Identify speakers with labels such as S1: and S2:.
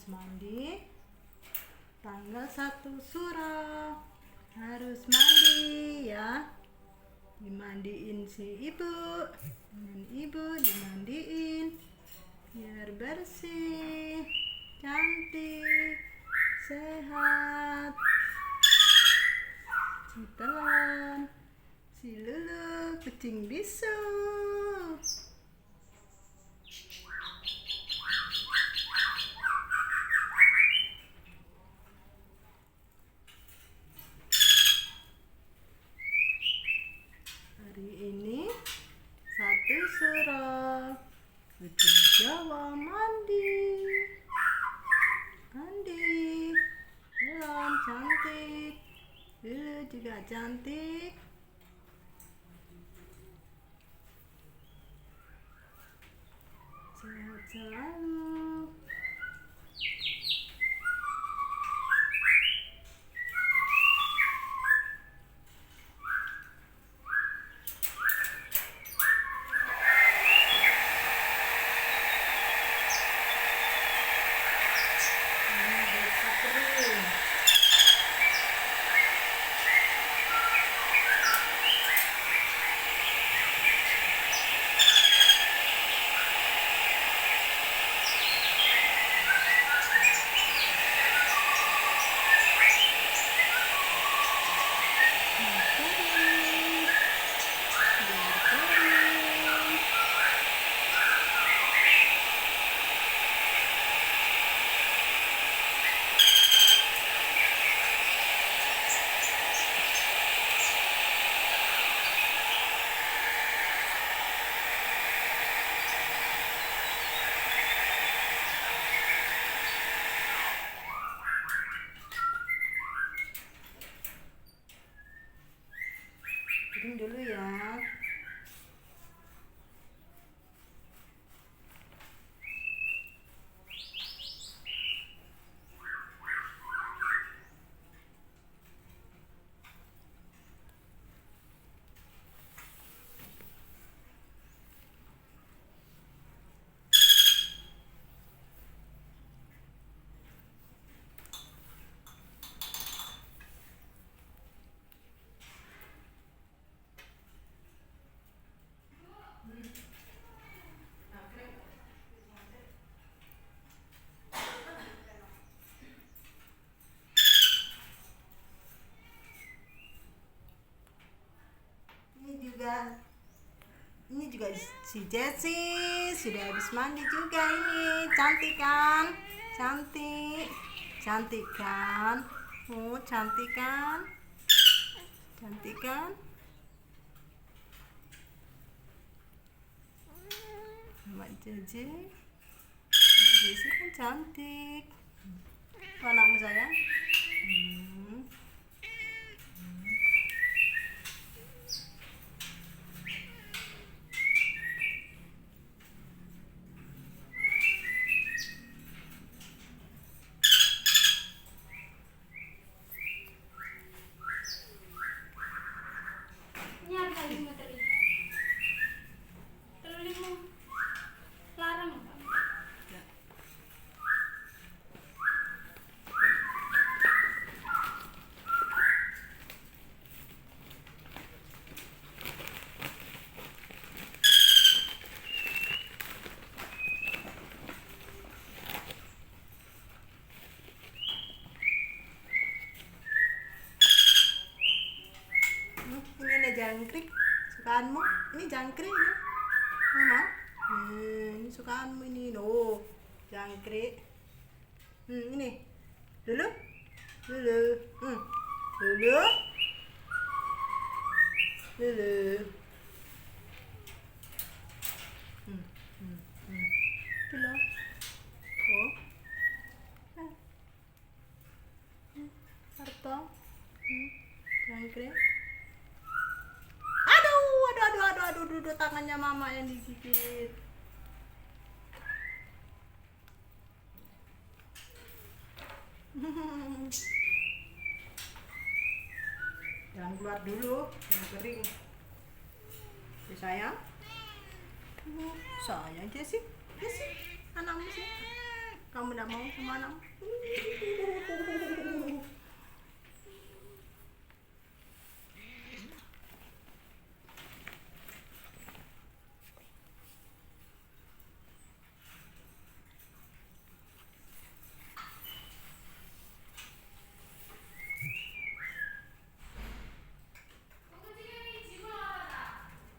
S1: mandi tanggal 1 Syuro. Harus mandi ya. Dimandiin si ibu. Dengan ibu dimandiin biar bersih, cantik, sehat. Si Telan, si Lulu, kucing bisu. Hari ini 1 Syuro, kucing Jawa mandi. Telan cantik, Lulu juga cantik. Sehat selalu. Piring dulu ya. Ini juga si Jessie sudah habis mandi juga ini. Cantik kan? Cantik kan? Oh, cantik kan? Cantik kan? Mbak Jessie kan cantik. Itu anakmu sayang? Ini ada jangkrik sukaanmu. Ini jangkrik ini. Mama. Ini sukaanmu ini. Loh, jangkrik. Ini. Lulu. Lulu. Lulu. Lulu. Lulu. Oh. Harto. Jangkrik. Aduh, tangannya mama yang digigit. Jangan keluar dulu, yang kering. Ya sayang. Sayang Jessie, anakmu sih. Kamu tidak mau sama anak?